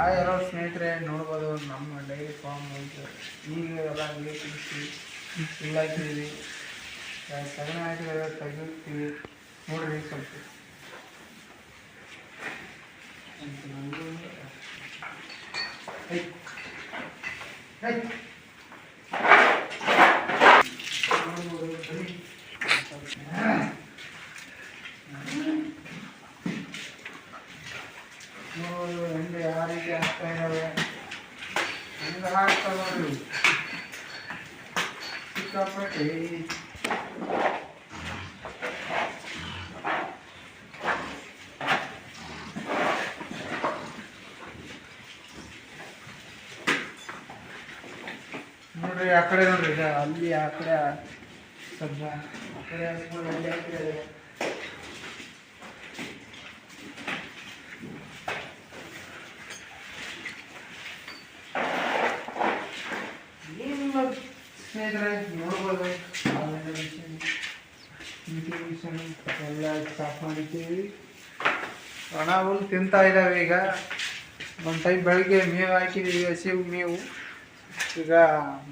ಎಲ್ಲ ಸ್ನೇಹಿತರೆ ನೋಡ್ಬೋದು ನಮ್ಮ ಡೈರಿ ಫಾರ್ಮ್ ಅಂತ ಈಗ ಎಲ್ಲ ನೀರು ಕುಡಿಸಿ ಫುಲ್ ಹಾಕಿದ್ದೀವಿ. ಸಗಣಿ ಹಾಕಿದ್ರೆ ತೆಗಿತೀವಿ ನೋಡ್ರಿ ಸ್ವಲ್ಪ ಹೆಂಗೆ ಯಾವ ರೀತಿ ಆಗ್ತಾ ಇದ್ದಾವೆ ಹೆಂಗೆ ಹಾಕ್ತಾ ನೋಡ್ರಿ ಸಿಕ್ಕಾಪಟ್ಟೆ. ನೋಡ್ರಿ ಆ ಕಡೆ ನೋಡ್ರಿ ಅಲ್ಲಿ ಆ ಕಡೆ ಸ್ವಲ್ಪ ಆ ಕಡೆ ಹಾಕ್ಬೋದು ಅಲ್ಲಿ ಹಾಕಿದ್ದಾರೆ. ಸ್ನೇಹಿತರೆ ನೋಡ್ಬೋದು ಎಲ್ಲ ಸ್ಟಾಪ್ ಮಾಡಿದ್ದೀವಿ. ಒಣ ಹುಲ್ಲು ತಿಂತಾ ಇದ್ದಾವೆ. ಈಗ ಒಂದು ಟೈಮ್ ಬೆಳಗ್ಗೆ ಮೇವು ಹಾಕಿದ್ದೀವಿ, ಹಸಿ ಮೇವು. ಈಗ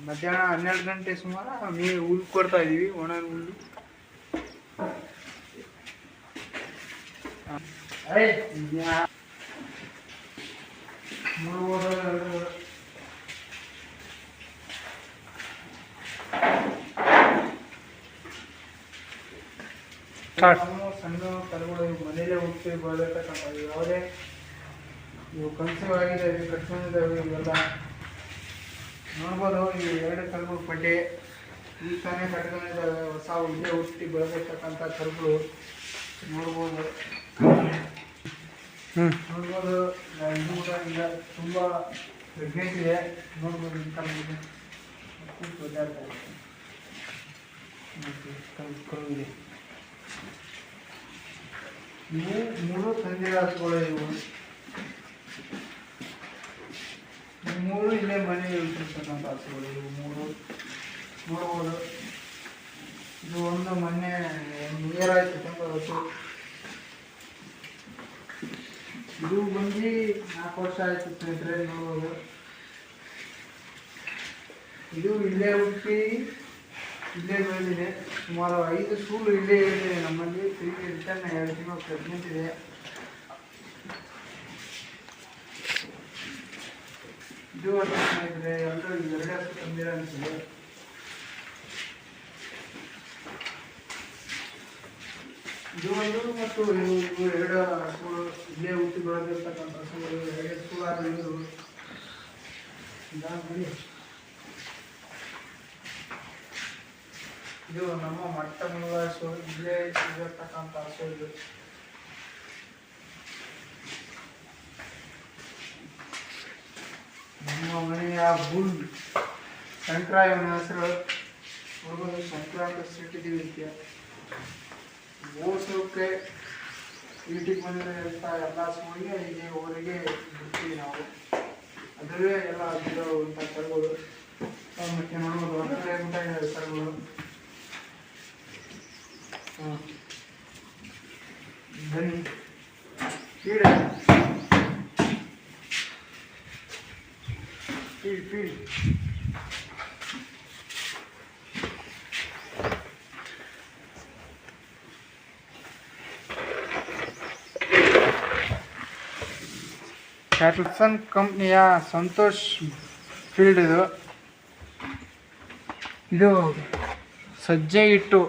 ಮಧ್ಯಾಹ್ನ 12 ಗಂಟೆ ಸುಮಾರು ಮೇವು ಹುಲ್ಲು ಕೊಡ್ತಾ ಇದ್ದೀವಿ, ಒಣ ಹುಲ್ಲು. ನೋಡ್ಬೋದು ಸಣ್ಣ ಕರುಗಳು ಮನೆಯಲ್ಲೇ ಹುಟ್ಟಿ ಬೆಳೆದಿರ್ತಕ್ಕಂಥ ಯಾವುದೇ ಇವು ಕನಸುಗಳಾಗಿದ್ದಾವೆ, ಕಟ್ಕೊಂಡಿದ್ದಾವೆ. ಇವೆಲ್ಲ ನೋಡ್ಬೋದು. ಇವು 2 ಕರುಗಳು ಪಡ್ಡೆ ಈ ತಾನೇ ಕಟ್ಕೊಂಡಿದ್ದಾವೆ. ಹೊಸ ಇಲ್ಲೇ ಹುಟ್ಟಿ ಬೆಳೆದಿರ್ತಕ್ಕಂಥ ಕರುಗಳು ನೋಡ್ಬೋದು. ನೋಡ್ಬೋದು ಇದು ಕೂಡ ಈಗ ತುಂಬ ಪ್ರೆಗ್ನೆಂಟ್ ಇದೆ. ನೋಡ್ಬೋದು ಇಂಥ ಕರು ಇದೆ. ಇವು 3 ಸಂಜೆ ಹಸುಗಳು. ಇವು 3 ಇಲ್ಲೇ ಮನೆ ಇಟ್ಟಿರ್ತಕ್ಕಂಥ ಹಸುಗಳು. ಇವು 3 ನೋಡ್ಬೋದು. ಇದು ಒಂದು ಮೊನ್ನೆ 1 ಇಯರ್ ಆಯ್ತು ತಂದು ಹಸು. ಇದು ಬಂದು 4 ವರ್ಷ ಆಯ್ತು ಸ್ನೇಹಿತರೆ. ನೋಡ್ಬೋದು ಇದು ಇಲ್ಲೇ ಹುಟ್ಟಿ ಇಲ್ಲೇ ಬೆಳೆದಿದೆ. ಸುಮಾರು 5 ಸೂಲು ಇಲ್ಲೇ ಇದೆ ನಮ್ಮಲ್ಲಿ. 3 ರಿಟರ್ನ್ 2 ತಿಂಗಳು ಪ್ರೆಗ್ನೆಂಟ್ ಇದೆ. ಇದು ಅಂತ ಸ್ನೇಹಿತರೆ ಎಲ್ಲರೂ 2 ಹಸು ತಂದಿರ ಅನಿಸಿದೆ. ಇದು ಒಂದು ಮತ್ತು ಇವು 2 ಹಸುಗಳು ಇಲ್ಲೇ ಹುಟ್ಟಿ ಬೆಳೆದಿರ್ತಕ್ಕಂಥ ಹಸುಗಳು. 2 ಸ್ಕೂಲ್ ಆದ ಇದು ನಮ್ಮ ಮಟ್ಟ ಮೂಲದ ಹಸು. ಇಲ್ಲೇ ಇರತಕ್ಕಂಥ ಹಸು ಇದು. ನಮ್ಮ ಮನೆಯ ಬುಲ್ ಶಂಕರ ಇವನ ಹೆಸರು. ನೋಡ್ಬೋದು ಶಂಕರ ಅಂತ ಸಿಟ್ಟಿದ್ದೀವಿ. ಇದಕ್ಕೆ ಓಡಿಸೋಕೆ ಈಟಿಗೆ ಬಂದಿರೋಂಥ ಎಲ್ಲ ಹಸುಗಳಿಗೆ ಹೀಗೆ ಊರಿಗೆ ಬಿಡ್ತೀವಿ ನಾವು. ಅದರಲ್ಲೇ ಎಲ್ಲ ಇರೋವಂಥ ಕರುಗಳು. ಮತ್ತೆ ನೋಡ್ಬೋದು ಹೊರಗಡೆ ಊಟ ಇದ್ದಾವೆ ಕರುಗಳು. ಬನ್ನಿ ಪೀಡ ಪೀಡ್ ಕ್ಯಾಟಲ್ಸನ್ ಕಂಪ್ನಿಯ ಸಂತೋಷ್ ಫೀಲ್ಡ್ ಇದು. ಸಜ್ಜೆ ಹಿಟ್ಟು